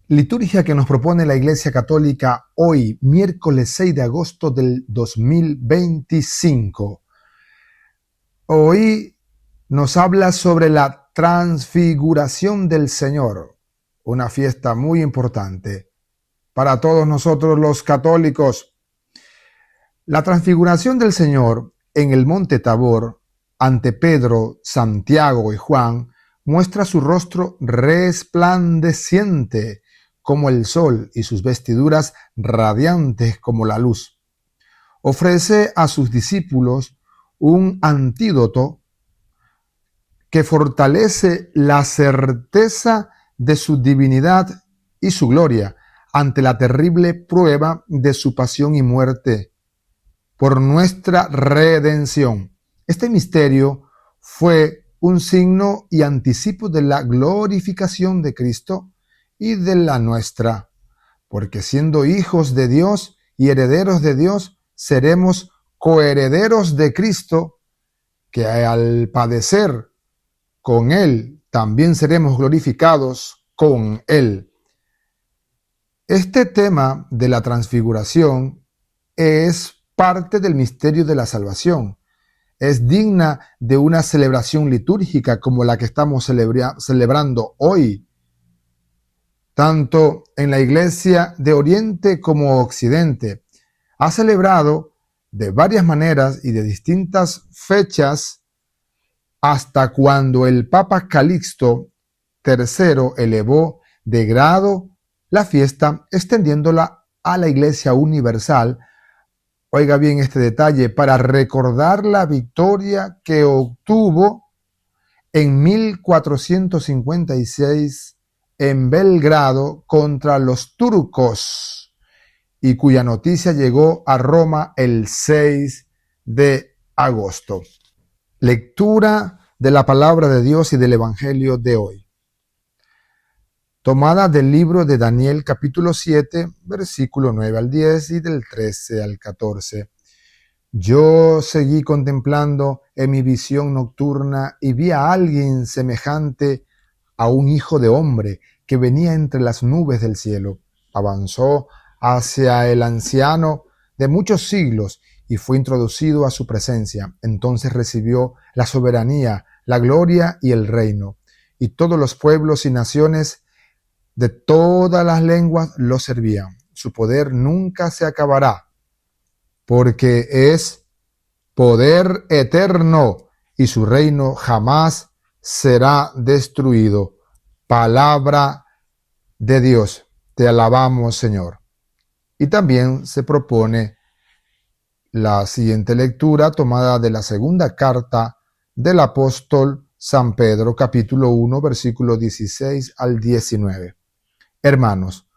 Liturgia que nos propone la Iglesia Católica hoy, miércoles 6 de agosto del 2025. Hoy nos habla sobre la transfiguración del Señor, una fiesta muy importante para todos nosotros los católicos. La transfiguración del Señor en el monte Tabor, ante Pedro, Santiago y Juan, muestra su rostro resplandeciente como el sol y sus vestiduras radiantes como la luz. Ofrece a sus discípulos un antídoto que fortalece la certeza de su divinidad y su gloria ante la terrible prueba de su pasión y muerte por nuestra redención. Este misterio fue un signo y anticipo de la glorificación de Cristo y de la nuestra, porque siendo hijos de Dios y herederos de Dios, seremos coherederos de Cristo, que al padecer con Él, también seremos glorificados con Él. Este tema de la transfiguración es parte del misterio de la salvación. Es digna de una celebración litúrgica como la que estamos celebrando hoy, tanto en la Iglesia de Oriente como Occidente. Ha celebrado de varias maneras y de distintas fechas hasta cuando el Papa Calixto III elevó de grado la fiesta, extendiéndola a la Iglesia Universal. Oiga bien este detalle, para recordar la victoria que obtuvo en 1456 en Belgrado contra los turcos y cuya noticia llegó a Roma el 6 de agosto. Lectura de la palabra de Dios y del Evangelio de hoy. Tomada del libro de Daniel capítulo 7, versículo 9 al 10 y del 13 al 14. Yo seguí contemplando en mi visión nocturna y vi a alguien semejante a un hijo de hombre que venía entre las nubes del cielo. Avanzó hacia el anciano de muchos siglos y fue introducido a su presencia. Entonces recibió la soberanía, la gloria y el reino. Y todos los pueblos y naciones de todas las lenguas lo servían. Su poder nunca se acabará, porque es poder eterno y su reino jamás será destruido. Palabra de Dios. Te alabamos, Señor. Y también se propone la siguiente lectura tomada de la segunda carta del apóstol San Pedro, capítulo 1, versículo 16 al 19. Hermanos,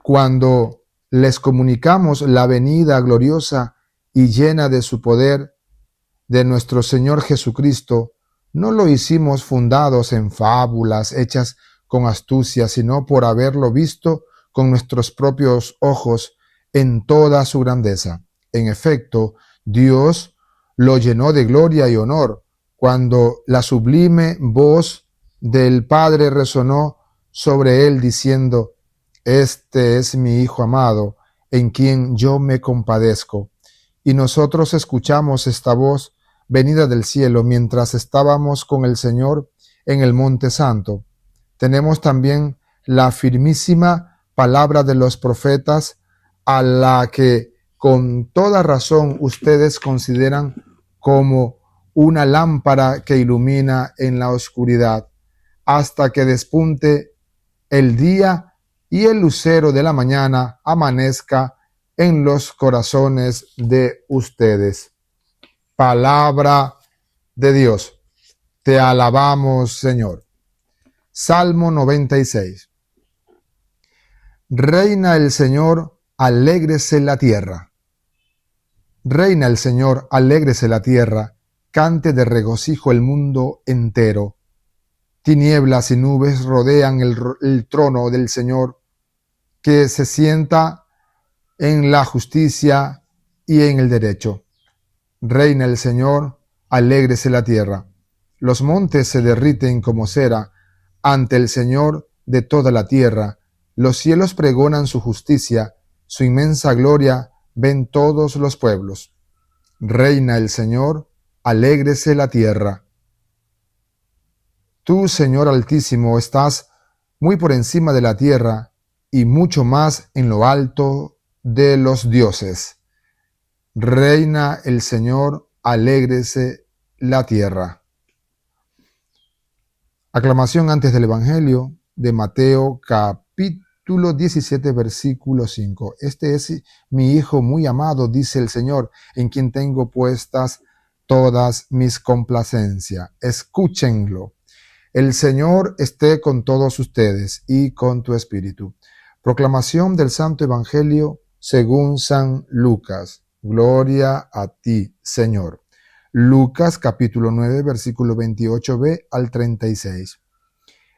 cuando les comunicamos la venida gloriosa y llena de su poder de nuestro Señor Jesucristo, no lo hicimos fundados en fábulas hechas con astucia, sino por haberlo visto con nuestros propios ojos en toda su grandeza. En efecto, Dios lo llenó de gloria y honor cuando la sublime voz del Padre resonó sobre él diciendo: Este es mi Hijo amado, en quien yo me compadezco. Y nosotros escuchamos esta voz venida del cielo mientras estábamos con el Señor en el Monte Santo. Tenemos también la firmísima palabra de los profetas, a la que con toda razón ustedes consideran como una lámpara que ilumina en la oscuridad, hasta que despunte el día y el lucero de la mañana amanezca en los corazones de ustedes. Palabra de Dios. Te alabamos, Señor. Salmo 96. Reina el Señor, alégrese la tierra. Reina el Señor, alégrese la tierra, cante de regocijo el mundo entero. Tinieblas y nubes rodean el trono del Señor, que se sienta en la justicia y en el derecho. Reina el Señor, alégrese la tierra. Los montes se derriten como cera ante el Señor de toda la tierra, Los cielos pregonan su justicia, su inmensa gloria ven todos los pueblos. Reina el Señor, alégrese la tierra. Tú, Señor Altísimo, estás muy por encima de la tierra y mucho más en lo alto de los dioses. Reina el Señor, alégrese la tierra. Aclamación antes del Evangelio de Mateo, capítulo 17, versículo 5. Este es mi Hijo muy amado, dice el Señor, en quien tengo puestas todas mis complacencias. Escúchenlo. El Señor esté con todos ustedes y con tu espíritu. Proclamación del Santo Evangelio según San Lucas. Gloria a ti, Señor. Lucas capítulo 9, versículo 28b al 36.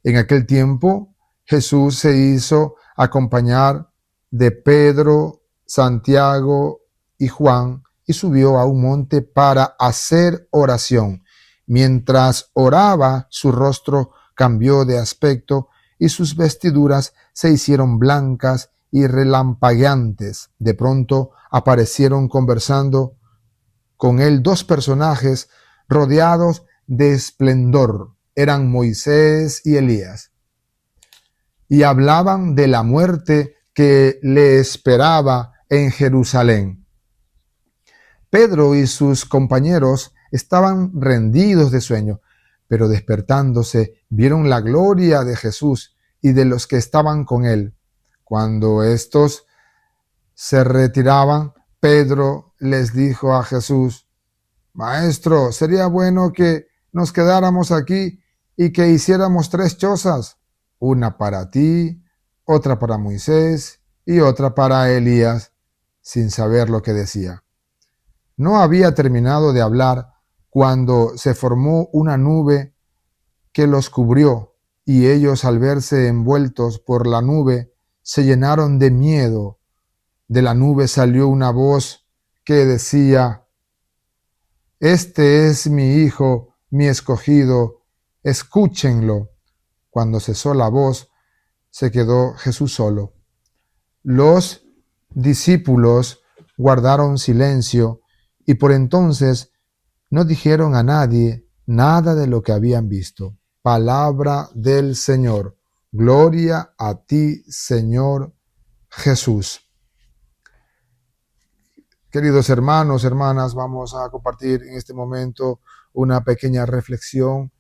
En aquel tiempo, Jesús se hizo acompañar de Pedro, Santiago y Juan y subió a un monte para hacer oración. Mientras oraba, su rostro cambió de aspecto y sus vestiduras se hicieron blancas y relampagueantes. De pronto aparecieron conversando con él dos personajes rodeados de esplendor. Eran Moisés y Elías. Y hablaban de la muerte que le esperaba en Jerusalén. Pedro y sus compañeros estaban rendidos de sueño, pero despertándose vieron la gloria de Jesús y de los que estaban con él. Cuando estos se retiraban, Pedro les dijo a Jesús: Maestro, sería bueno que nos quedáramos aquí y que hiciéramos 3 chozas, una para ti, otra para Moisés y otra para Elías, sin saber lo que decía. No había terminado de hablar cuando se formó una nube que los cubrió, y ellos, al verse envueltos por la nube, se llenaron de miedo. De la nube salió una voz que decía: Este es mi Hijo, mi escogido, escúchenlo. Cuando cesó la voz, se quedó Jesús solo. Los discípulos guardaron silencio y por entonces no dijeron a nadie nada de lo que habían visto. Palabra del Señor. Gloria a ti, Señor Jesús. Queridos hermanos, hermanas, vamos a compartir en este momento una pequeña reflexión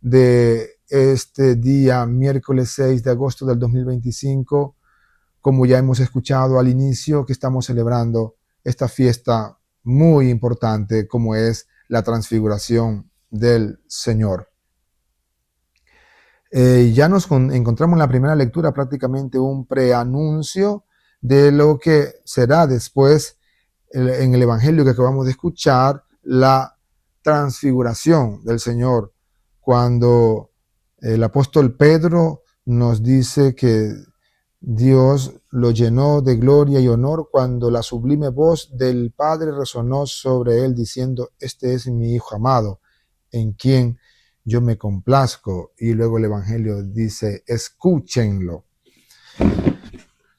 de este día, miércoles 6 de agosto del 2025. Como ya hemos escuchado al inicio, que estamos celebrando esta fiesta muy importante como es la transfiguración del Señor. Ya nos encontramos en la primera lectura prácticamente un preanuncio de lo que será después en el Evangelio que acabamos de escuchar, la transfiguración del Señor, cuando el apóstol Pedro nos dice que Dios lo llenó de gloria y honor cuando la sublime voz del Padre resonó sobre él diciendo: Este es mi Hijo amado, en quien yo me complazco. Y luego el Evangelio dice: escúchenlo.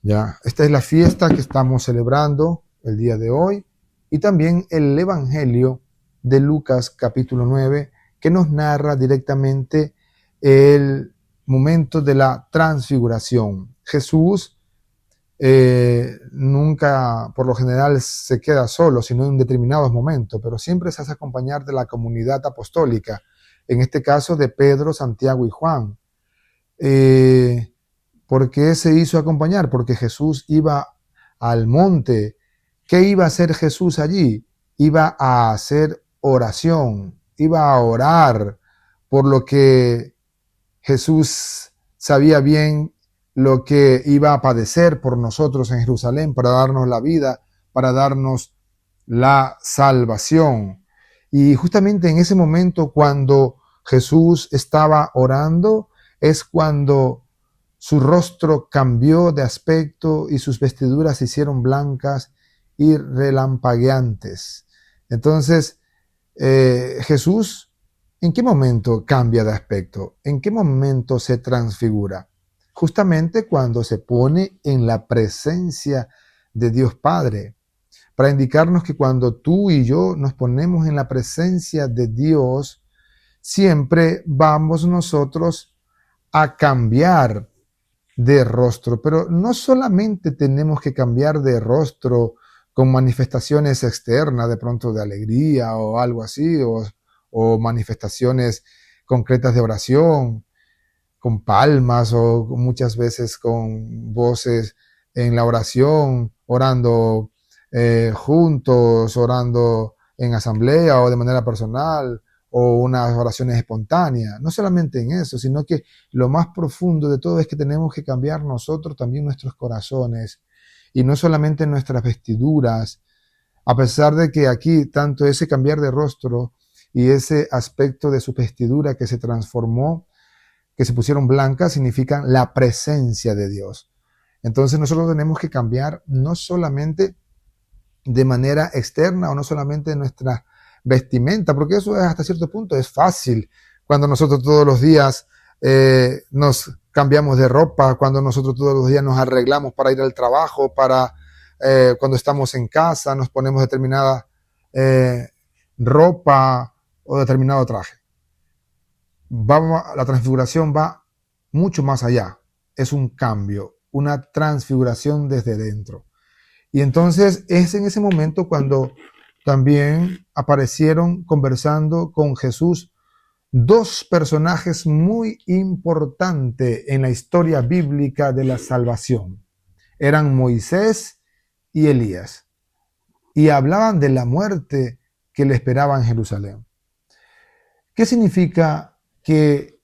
Ya, esta es la fiesta que estamos celebrando el día de hoy, y también el Evangelio de Lucas capítulo 9, que nos narra directamente el momento de la transfiguración. Jesús nunca, por lo general, se queda solo, sino en determinados momentos, pero siempre se hace acompañar de la comunidad apostólica, en este caso de Pedro, Santiago y Juan. ¿Por qué se hizo acompañar? Porque Jesús iba al monte. ¿Qué iba a hacer Jesús allí? Iba a hacer oración, iba a orar, por lo que Jesús sabía bien lo que iba a padecer por nosotros en Jerusalén para darnos la vida, para darnos la salvación. Y justamente en ese momento, cuando Jesús estaba orando, es cuando su rostro cambió de aspecto y sus vestiduras se hicieron blancas y relampagueantes. Entonces, Jesús, ¿en qué momento cambia de aspecto? ¿En qué momento se transfigura? justamente cuando se pone en la presencia de Dios Padre, para indicarnos que cuando tú y yo nos ponemos en la presencia de Dios, siempre vamos nosotros a cambiar de rostro, pero no solamente tenemos que cambiar de rostro con manifestaciones externas, de pronto de alegría o algo así, o manifestaciones concretas de oración, con palmas o muchas veces con voces en la oración, orando juntos, orando en asamblea o de manera personal, o unas oraciones espontáneas. No solamente en eso, sino que lo más profundo de todo es que tenemos que cambiar nosotros también nuestros corazones y no solamente nuestras vestiduras, a pesar de que aquí tanto ese cambiar de rostro y ese aspecto de su vestidura que se transformó, que se pusieron blancas, significan la presencia de Dios. Entonces nosotros tenemos que cambiar no solamente de manera externa o no solamente nuestra vestimenta, porque eso es, hasta cierto punto es fácil cuando nosotros todos los días nos cambiamos de ropa, cuando nosotros todos los días nos arreglamos para ir al trabajo, cuando estamos en casa nos ponemos determinada ropa o determinado traje. La transfiguración va mucho más allá, es un cambio, una transfiguración desde dentro. Y entonces es en ese momento cuando también aparecieron conversando con Jesús dos personajes muy importantes en la historia bíblica de la salvación. Eran Moisés y Elías. Y hablaban de la muerte que le esperaba en Jerusalén. ¿Qué significa que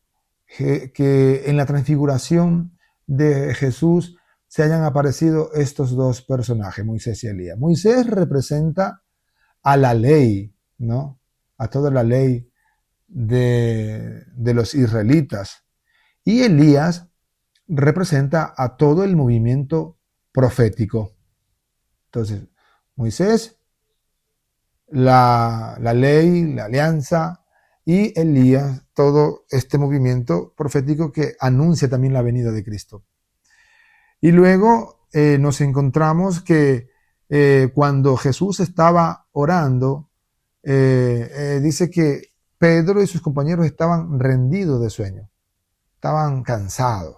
en la transfiguración de Jesús se hayan aparecido estos dos personajes, Moisés y Elías? Moisés representa a la ley, ¿no? A toda la ley de los israelitas. Y Elías representa a todo el movimiento profético. Entonces, Moisés, la ley, la alianza, y Elías, todo este movimiento profético que anuncia también la venida de Cristo. Y luego nos encontramos que cuando Jesús estaba orando, dice que Pedro y sus compañeros estaban rendidos de sueño, estaban cansados.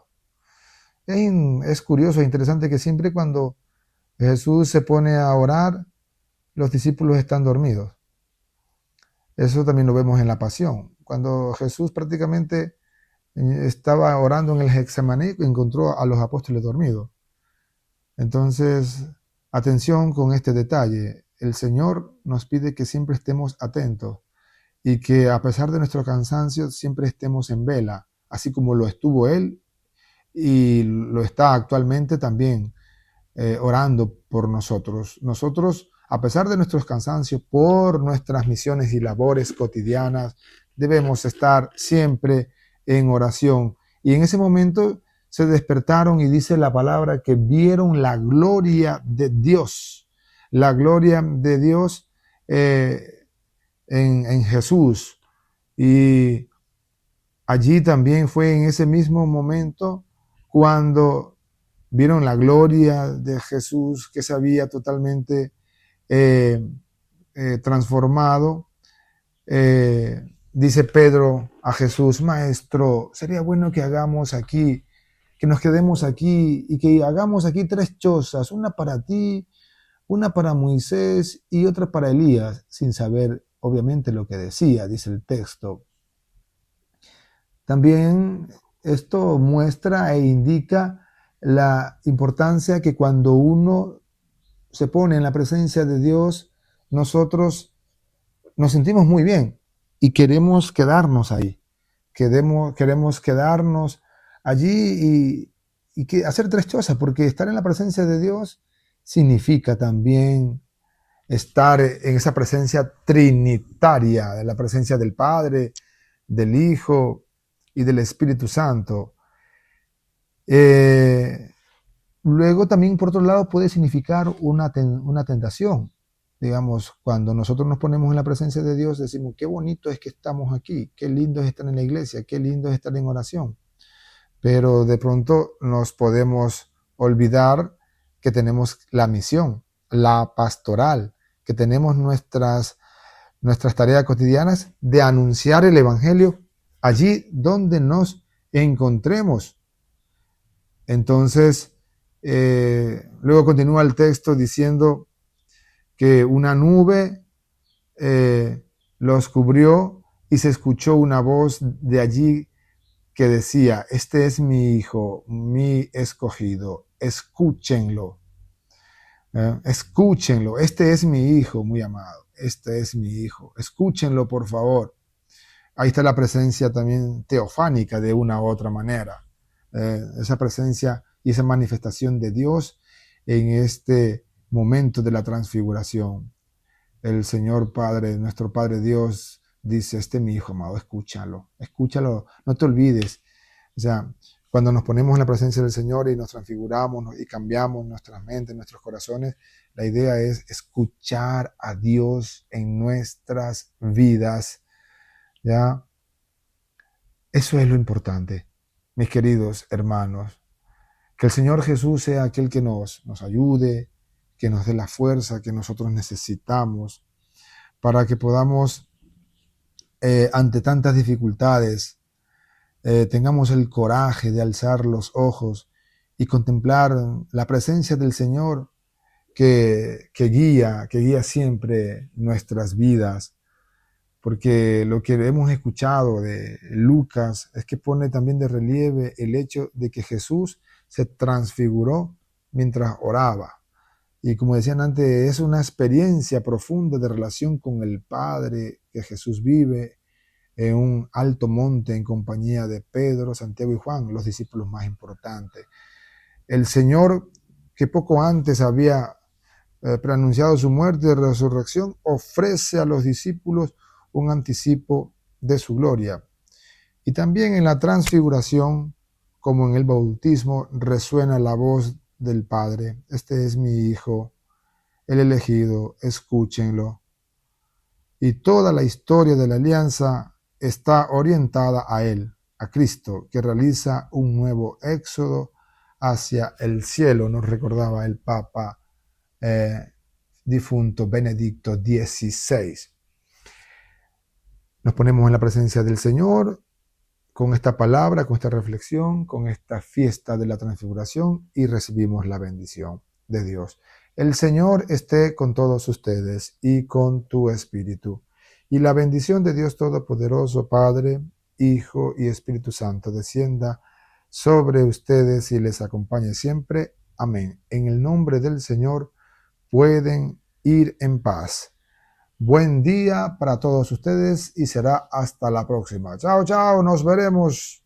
Es curioso e interesante que siempre cuando Jesús se pone a orar, los discípulos están dormidos. Eso también lo vemos en la pasión. Cuando Jesús prácticamente estaba orando en el Getsemaní, encontró a los apóstoles dormidos. Entonces, atención con este detalle. El Señor nos pide que siempre estemos atentos y que a pesar de nuestro cansancio siempre estemos en vela, así como lo estuvo Él y lo está actualmente también orando por nosotros. Nosotros, a pesar de nuestros cansancios, por nuestras misiones y labores cotidianas, debemos estar siempre en oración. Y en ese momento se despertaron y dice la palabra que vieron la gloria de Dios. La gloria de Dios en Jesús. Y allí también fue en ese mismo momento cuando vieron la gloria de Jesús que se había totalmente transformado. Dice Pedro a Jesús: Maestro, sería bueno que nos quedemos aquí y que hagamos aquí 3 chozas, una para ti, una para Moisés y otra para Elías, sin saber obviamente lo que decía, dice el texto. También esto muestra e indica la importancia que cuando uno se pone en la presencia de Dios, nosotros nos sentimos muy bien y queremos quedarnos ahí. Queremos quedarnos allí y hacer 3 cosas, porque estar en la presencia de Dios significa también estar en esa presencia trinitaria, de la presencia del Padre, del Hijo y del Espíritu Santo. Luego también, por otro lado, puede significar una tentación. Digamos, cuando nosotros nos ponemos en la presencia de Dios, decimos: qué bonito es que estamos aquí, qué lindo es estar en la iglesia, qué lindo es estar en oración. pero de pronto nos podemos olvidar que tenemos la misión, la pastoral, que tenemos nuestras tareas cotidianas de anunciar el Evangelio allí donde nos encontremos. Entonces, luego continúa el texto diciendo que una nube los cubrió y se escuchó una voz de allí que decía: este es mi hijo, mi escogido, escúchenlo. Escúchenlo, este es mi hijo muy amado, este es mi hijo, escúchenlo por favor. Ahí está la presencia también teofánica de una u otra manera, esa presencia y esa manifestación de Dios en este momento de la transfiguración. El Señor Padre, nuestro Padre Dios, dice: este es mi hijo amado, escúchalo, escúchalo, no te olvides. O sea, cuando nos ponemos en la presencia del Señor y nos transfiguramos y cambiamos nuestras mentes, nuestros corazones, la idea es escuchar a Dios en nuestras vidas, ¿ya? Eso es lo importante, mis queridos hermanos. Que el Señor Jesús sea aquel que nos ayude, que nos dé la fuerza que nosotros necesitamos para que podamos, ante tantas dificultades, tengamos el coraje de alzar los ojos y contemplar la presencia del Señor que guía siempre nuestras vidas. Porque lo que hemos escuchado de Lucas es que pone también de relieve el hecho de que Jesús se transfiguró mientras oraba. Y como decían antes, es una experiencia profunda de relación con el Padre que Jesús vive en un alto monte en compañía de Pedro, Santiago y Juan, los discípulos más importantes. El Señor, que poco antes había preanunciado su muerte y resurrección, ofrece a los discípulos un anticipo de su gloria. Y también en la transfiguración, como en el bautismo, resuena la voz del Padre: este es mi Hijo, el elegido, escúchenlo. Y toda la historia de la alianza está orientada a Él, a Cristo, que realiza un nuevo éxodo hacia el cielo, nos recordaba el Papa difunto Benedicto XVI. Nos ponemos en la presencia del Señor con esta palabra, con esta reflexión, con esta fiesta de la transfiguración y recibimos la bendición de Dios. El Señor esté con todos ustedes y con tu espíritu. Y la bendición de Dios Todopoderoso, Padre, Hijo y Espíritu Santo, descienda sobre ustedes y les acompañe siempre. Amén. En el nombre del Señor pueden ir en paz. Buen día para todos ustedes y será hasta la próxima. Chao, chao, nos veremos.